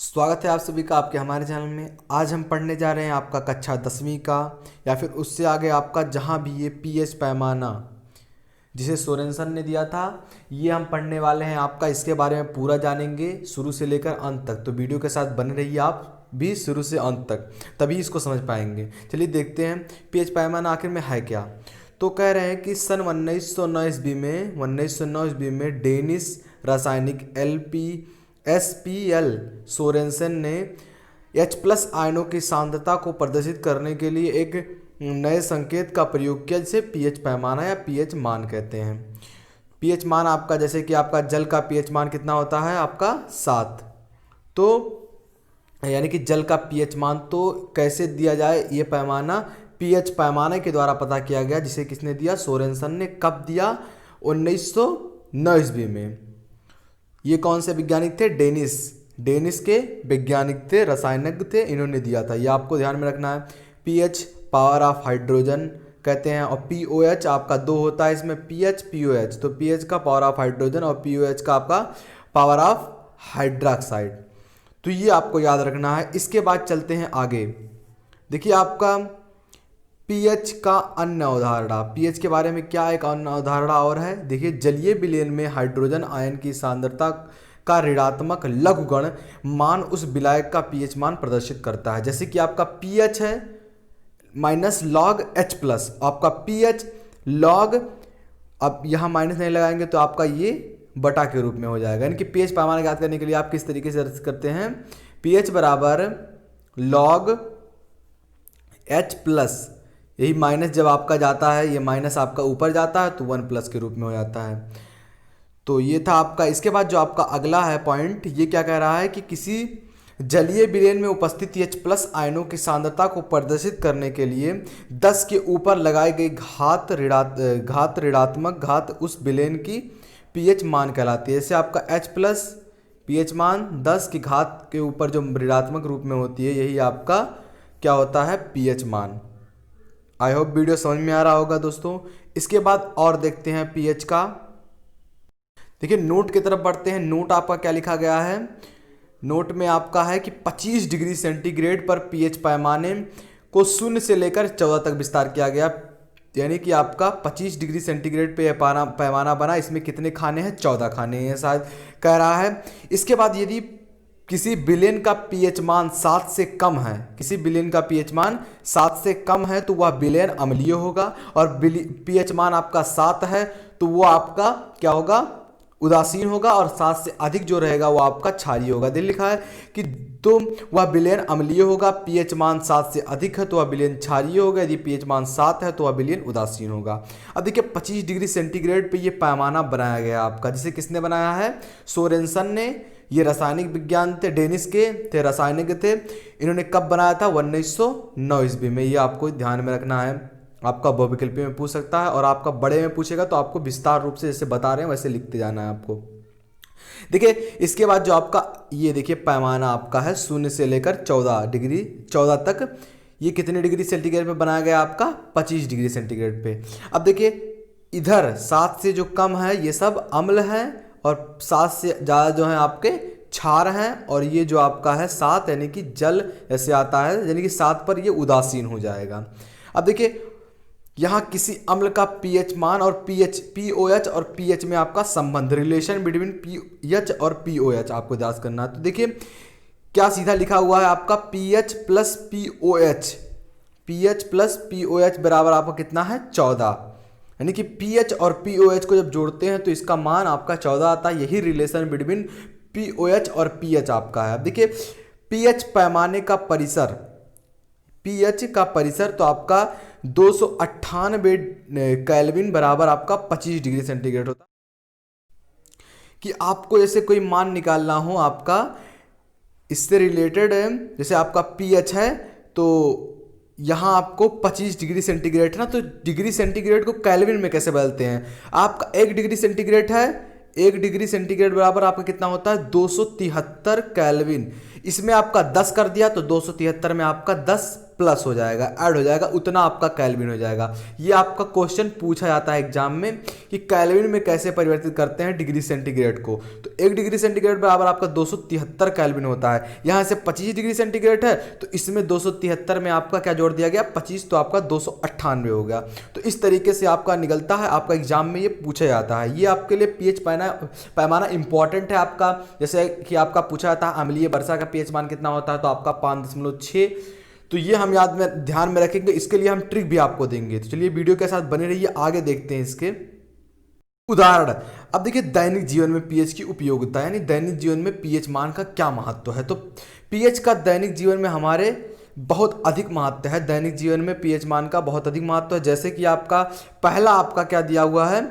स्वागत है आप सभी का आपके हमारे चैनल में। आज हम पढ़ने जा रहे हैं आपका कक्षा 10वीं का या फिर उससे आगे आपका जहाँ भी ये पीएच पैमाना जिसे सोरेनसन ने दिया था, ये हम पढ़ने वाले हैं आपका। इसके बारे में पूरा जानेंगे शुरू से लेकर अंत तक, तो वीडियो के साथ बने रहिए आप भी शुरू से अंत तक, तभी इसको समझ पाएंगे। चलिए देखते हैं पीएच पैमाना आखिर में है क्या। तो कह रहे हैं कि सन 1909 ईस्वी में डेनिश रासायनिक एसपीएल सोरेनसन ने H+ आयनों की सांद्रता को प्रदर्शित करने के लिए एक नए संकेत का प्रयोग किया, जिसे पीएच पैमाना या पीएच मान कहते हैं। पीएच मान आपका, जैसे कि आपका जल का पीएच मान कितना होता है आपका 7, तो यानी कि जल का पीएच मान तो कैसे दिया जाए, ये पैमाना पीएच पैमाने के द्वारा पता किया गया, जिसे किसने दिया, सोरेनसन ने। कब दिया? 1909 ईस्वी में। ये कौन से वैज्ञानिक थे? डेनिश के वैज्ञानिक थे, रसायनज्ञ थे, इन्होंने दिया था। ये आपको ध्यान में रखना है। पीएच पावर ऑफ हाइड्रोजन कहते हैं, और पीओएच आपका 2 होता है इसमें, पीएच पीओएच। तो पीएच का पावर ऑफ हाइड्रोजन और पीओएच का आपका पावर ऑफ हाइड्रोक्साइड। तो ये आपको याद रखना है। इसके बाद चलते हैं आगे। देखिए आपका पीएच का अन्य अवधारणा, पीएच के बारे में क्या एक अन्य अवधारणा और है। देखिए जलीय विलयन में हाइड्रोजन आयन की सांद्रता का ऋणात्मक लघुगण मान उस विलायक का पीएच मान प्रदर्शित करता है। जैसे कि आपका पीएच है -log H+, आपका पीएच लॉग, अब यहाँ माइनस नहीं लगाएंगे तो आपका ये बटा के रूप में हो जाएगा। यानी कि पीएच पैमाना ज्ञात करने के लिए आप किस तरीके से करते हैं, पीएच बराबर log H+, यही माइनस जब आपका जाता है, ये माइनस आपका ऊपर जाता है तो 1+ के रूप में हो जाता है। तो ये था आपका। इसके बाद जो आपका अगला है पॉइंट, ये क्या कह रहा है कि किसी जलीय विलयन में उपस्थित H+ आयनों की सांद्रता को प्रदर्शित करने के लिए 10 के ऊपर लगाई गई घात ऋणात्मक घात उस विलयन की पीएच मान कहलाती है। जैसे आपका H+ पीएच मान 10 की घात के ऊपर जो ऋणात्मक रूप में होती है, यही आपका क्या होता है, पीएच मान। आई होप वीडियो समझ में आ रहा होगा दोस्तों। इसके बाद और देखते हैं पीएच का। देखिए नोट की तरफ बढ़ते हैं। नोट आपका क्या लिखा गया है, नोट में आपका है कि 25 डिग्री सेंटीग्रेड पर पीएच पैमाने को 0 से लेकर 14 तक विस्तार किया गया। यानी कि आपका 25 डिग्री सेंटीग्रेड पे पैमाना बना, इसमें कितने खाने हैं, 14 खाने हैं शायद कह रहा है। इसके बाद यदि किसी विलयन का पीएच मान 7 से कम है, किसी विलयन का पीएच मान 7 से कम है तो वह विलयन अम्लीय होगा, और पीएच मान आपका 7 है तो वो आपका क्या होगा, उदासीन होगा, और 7 से अधिक जो रहेगा वो आपका क्षारीय होगा। दिल लिखा है कि तो वह विलयन अम्लीय होगा, पीएच मान 7 से अधिक है तो वह विलयन क्षारीय होगा, यदि पीएच मान 7 है तो वह विलयन उदासीन होगा। अब देखिए 25 डिग्री सेंटीग्रेड पे ये पैमाना बनाया गया आपका, जिसे किसने बनाया है, सोरेनसन ने। ये रासायनिक विज्ञान थे, डेनिश के थे, रासायनिक थे। इन्होंने कब बनाया था, 1909 ईस्वी में। ये आपको ध्यान में रखना है, आपका बहुविकल्पी में पूछ सकता है, और आपका बड़े में पूछेगा तो आपको विस्तार रूप से जैसे बता रहे हैं वैसे लिखते जाना है आपको। देखिए इसके बाद जो आपका ये देखिए पैमाना आपका है 0 से लेकर 14 तक। ये कितने डिग्री सेंटीग्रेड पे बनाया गया आपका, 25 डिग्री सेंटीग्रेड पे। अब देखिए इधर 7 से जो कम है ये सब अम्ल है, और 7 से ज़्यादा जो है आपके क्षार हैं, और ये जो आपका है 7 यानी कि जल ऐसे आता है, यानी कि 7 पर ये उदासीन हो जाएगा। अब देखिए यहाँ किसी अम्ल का पीएच मान और पीओएच और पीएच में आपका संबंध, रिलेशन बिटवीन पीएच और पीओएच आपको याद करना है। तो देखिए क्या सीधा लिखा हुआ है आपका, पीएच प्लस पीओएच बराबर आपका कितना है, 14। यानी कि पीएच और पीओएच को जब जोड़ते हैं तो इसका मान आपका 14 आता है। यही रिलेशन बिटवीन पीओएच और पीएच आपका है। अब देखिए पीएच पैमाने का परिसर, पीएच का परिसर तो आपका 298 केल्विन बराबर आपका 25 डिग्री सेंटीग्रेड होता है। कि आपको जैसे कोई मान निकालना हो आपका इससे रिलेटेड, जैसे आपका पीएच है तो यहाँ आपको 25 डिग्री सेंटीग्रेड है ना, तो डिग्री सेंटीग्रेड को केल्विन में कैसे बदलते हैं, आपका 1 डिग्री सेंटीग्रेड है, 1 डिग्री सेंटीग्रेड बराबर आपका कितना होता है, 273 केल्विन। इसमें आपका 10 कर दिया तो 273 में आपका 10 प्लस हो जाएगा, ऐड हो जाएगा, उतना आपका केल्विन हो जाएगा। ये आपका क्वेश्चन पूछा जाता है एग्जाम में कि केल्विन में कैसे परिवर्तित करते हैं डिग्री सेंटीग्रेड को। तो 1 डिग्री सेंटीग्रेड बराबर आपका 273 केल्विन होता है। यहाँ से 25 डिग्री सेंटीग्रेड है तो इसमें 273 में आपका क्या जोड़ दिया गया, 25, तो आपका 298 हो गया। तो इस तरीके से आपका निकलता है, आपका एग्जाम में ये पूछा जाता है। ये आपके लिए पीएच पैमाना इंपॉर्टेंट है आपका। जैसे कि आपका पूछा जाता है अम्लीय वर्षा का पीएच मान कितना होता है, तो आपका 5.6। तो ये हम ध्यान में रखेंगे, इसके लिए हम ट्रिक भी आपको देंगे। तो चलिए वीडियो के साथ बने रहिए, आगे देखते हैं इसके उदाहरण। अब देखिए दैनिक जीवन में पीएच की उपयोगिता, यानी दैनिक जीवन में पीएच मान का क्या महत्व है। तो पीएच का दैनिक जीवन में हमारे बहुत अधिक महत्व है। दैनिक जीवन में पीएच मान का बहुत अधिक महत्व है। जैसे कि आपका पहला आपका क्या दिया हुआ है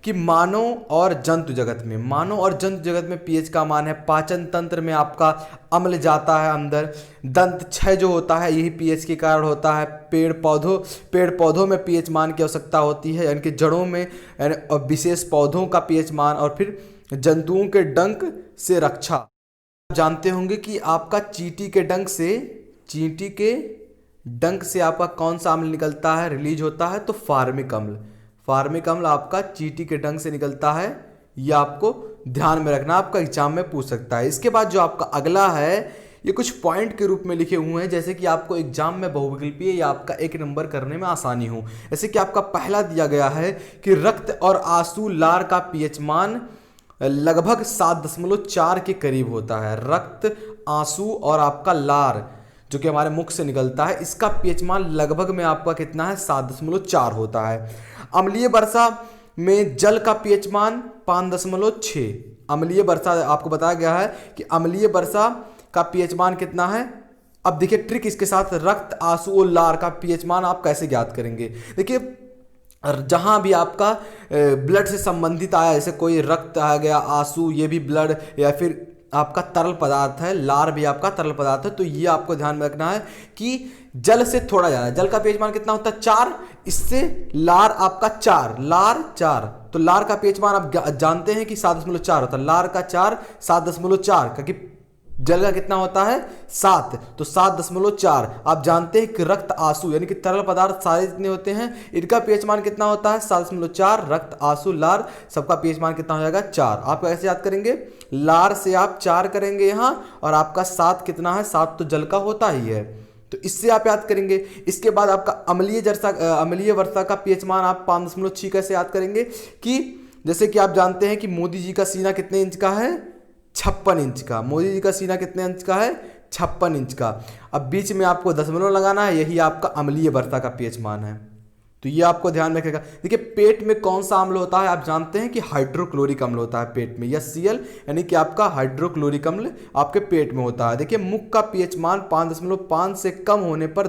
कि मानव और जंतु जगत में, मानव और जंतु जगत में पीएच का मान है। पाचन तंत्र में आपका अम्ल जाता है अंदर। दंत क्षय जो होता है यही पीएच के कारण होता है। पेड़ पौधों में पीएच मान की आवश्यकता होती है, यानी कि जड़ों में विशेष पौधों का पीएच मान, और फिर जंतुओं के डंक से रक्षा। आप जानते होंगे कि आपका चींटी के डंक से आपका कौन सा अम्ल निकलता है, रिलीज होता है, तो फार्मिक अम्ल। फार्मिक अम्ल आपका चींटी के डंक से निकलता है। ये आपको ध्यान में रखना, आपका एग्जाम में पूछ सकता है। इसके बाद जो आपका अगला है, ये कुछ पॉइंट के रूप में लिखे हुए हैं, जैसे कि आपको एग्जाम में बहुविकल्पीय या आपका 1 नंबर करने में आसानी हो। जैसे कि आपका पहला दिया गया है कि रक्त और आंसू लार का पीएच मान लगभग 7.4 के करीब होता है। रक्त, आंसू और आपका लार जो कि हमारे मुख से निकलता है, इसका पीएच मान लगभग में आपका कितना है, 7.4 होता है। अम्लीय वर्षा में जल का पीएच मान 5.6। अम्लीय वर्षा आपको बताया गया है कि अम्लीय वर्षा का पीएच मान कितना है। अब देखिए ट्रिक इसके साथ, रक्त, आंसू और लार का पीएच मान आप कैसे ज्ञात करेंगे। देखिए जहां भी आपका ब्लड से संबंधित आया, जैसे कोई रक्त आ गया, आंसू ये भी ब्लड, या फिर आपका तरल पदार्थ है, लार भी आपका तरल पदार्थ है, तो ये आपको ध्यान में रखना है कि जल से थोड़ा ज़्यादा। जल का पीएच मान कितना होता है, 4, इससे लार आपका 4, लार 4, तो लार का पीएच मान आप जानते हैं कि 7.4 होता है। लार का 4, 7.4, क्योंकि जल का कितना होता है, 7, तो 7.4। आप जानते हैं कि रक्त, आंसू यानी कि तरल पदार्थ सारे जितने होते हैं, इनका पीएच मान कितना होता है, 7.4। रक्त, आंसू, लार सबका पीएच मान कितना हो जाएगा, 4। आप कैसे याद करेंगे, लार से आप 4 करेंगे यहाँ, और आपका 7 कितना है, 7 तो जल का होता ही है, तो इससे आप याद करेंगे। इसके बाद आपका अम्लीय वर्षा का पीएच मान आप 5.6 कैसे याद करेंगे, कि जैसे कि आप जानते हैं कि मोदी जी का सीना कितने इंच का है, 56 इंच का। मोदी जी का सीना कितने इंच का है, 56 इंच का। अब बीच में आपको दशमलव लगाना है, यही आपका अम्लीय वर्षा का पीएच मान है। तो ये आपको ध्यान में रखेगा। देखिए पेट में कौन सा अम्ल होता है, आप जानते हैं कि हाइड्रोक्लोरिक अम्ल होता है पेट में, या Cl, यानी कि आपका हाइड्रोक्लोरिक अम्ल आपके पेट में होता है। देखिए मुख का पीएच मान 5.5 से कम होने पर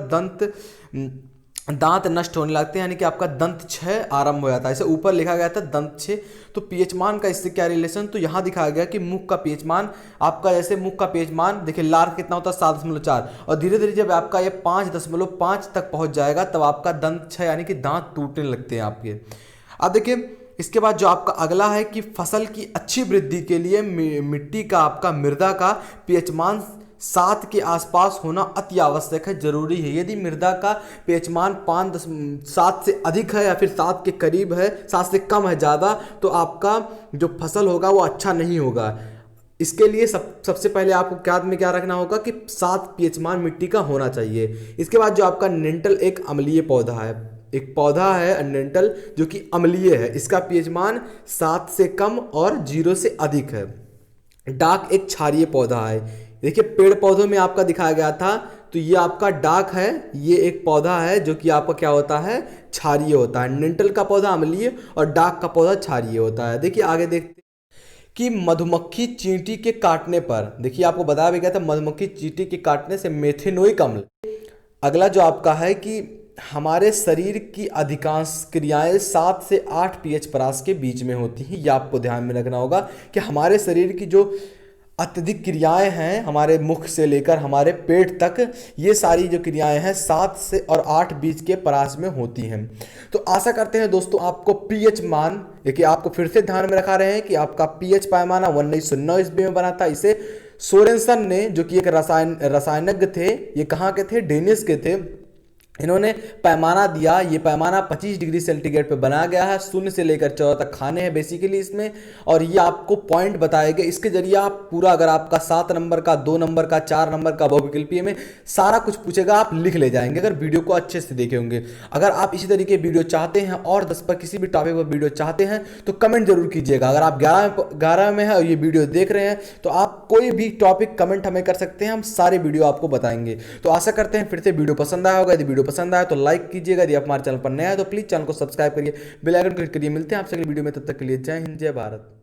दांत नष्ट होने लगते हैं, यानी कि आपका दंत क्षय आरंभ हो जाता है। ऐसे ऊपर लिखा गया था दंत क्षय, तो पीएच मान का इससे क्या रिलेशन, तो यहाँ दिखाया गया कि मुख का पीएच मान आपका, जैसे मुख का पीएच मान देखिए लार कितना होता है, 7.4, और धीरे धीरे जब आपका ये 5.5 तक पहुँच जाएगा तब आपका दंत क्षय यानी कि दांत टूटने लगते हैं आपके। अब देखिए इसके बाद जो आपका अगला है कि फसल की अच्छी वृद्धि के लिए मिट्टी का आपका, मृदा का पीएच मान 7 के आसपास होना अति आवश्यक है, जरूरी है। यदि मृदा का पीएच मान 7 से अधिक है या फिर 7 के करीब है, 7 से कम है ज़्यादा, तो आपका जो फसल होगा वो अच्छा नहीं होगा। इसके लिए सबसे पहले आपको क्या रखना होगा कि 7 पीएच मान मिट्टी का होना चाहिए। इसके बाद जो आपका नेंटल एक अम्लीय पौधा है, एक पौधा है नेंटल जो कि अम्लीय है, इसका पीएच मान 7 से कम और 0 से अधिक है। डाक एक क्षारीय पौधा है। देखिए पेड़ पौधों में आपका दिखाया गया था, तो ये आपका डाक है, ये एक पौधा है जो कि आपका क्या होता है, क्षारीय होता है। नेंटल का पौधा अम्लीय और डाक का पौधा क्षारीय होता है। देखिए आगे देखते हैं कि मधुमक्खी चींटी के काटने पर, देखिए आपको बताया भी गया था मधुमक्खी चींटी के काटने से मेथेनोइक अम्ल। अगला जो आपका है कि हमारे शरीर की अधिकांश क्रियाएं 7 से 8 पीएच परास के बीच में होती हैं। ये आपको ध्यान में रखना होगा कि हमारे शरीर की जो अत्यधिक क्रियाएं हैं, हमारे मुख से लेकर हमारे पेट तक, ये सारी जो क्रियाएं हैं 7 से और 8 बीच के परास में होती हैं। तो आशा करते हैं दोस्तों आपको पीएच मान, देखिए आपको फिर से ध्यान में रखा रहे हैं कि आपका पीएच पैमाना 1909 ईस्वी में बना था। इसे सोरेनसन ने, जो कि एक रसायनज्ञ थे, ये कहाँ के थे, डेनिश के थे, इन्होंने पैमाना दिया, ये पैमाना 25 डिग्री सेंटीग्रेड पे बनाया गया है, 0 से लेकर 14 तक खाने हैं बेसिकली इसमें। और ये आपको पॉइंट बताएगा, इसके जरिए आप पूरा, अगर आपका 7 नंबर का, 2 नंबर का, 4 नंबर का बहुविकल्पीय में सारा कुछ पूछेगा, आप लिख ले जाएंगे अगर वीडियो को अच्छे से देखे होंगे। अगर आप इसी तरीके वीडियो चाहते हैं और 10 पर किसी भी टॉपिक पर वीडियो चाहते हैं तो कमेंट जरूर कीजिएगा। अगर आप 11 में है और ये वीडियो देख रहे हैं तो आप कोई भी टॉपिक कमेंट हमें कर सकते हैं, हम सारे वीडियो आपको बताएंगे। तो आशा करते हैं फिर से वीडियो पसंद आया होगा। यदि वीडियो पसंद आया तो लाइक कीजिएगा, यदि आप हमारे चैनल पर नया है तो प्लीज चैनल को सब्सक्राइब करिए, बेल आइकन क्लिक करिए। मिलते हैं आपसे अगली वीडियो में, तब तक के लिए जय हिंद, जय भारत।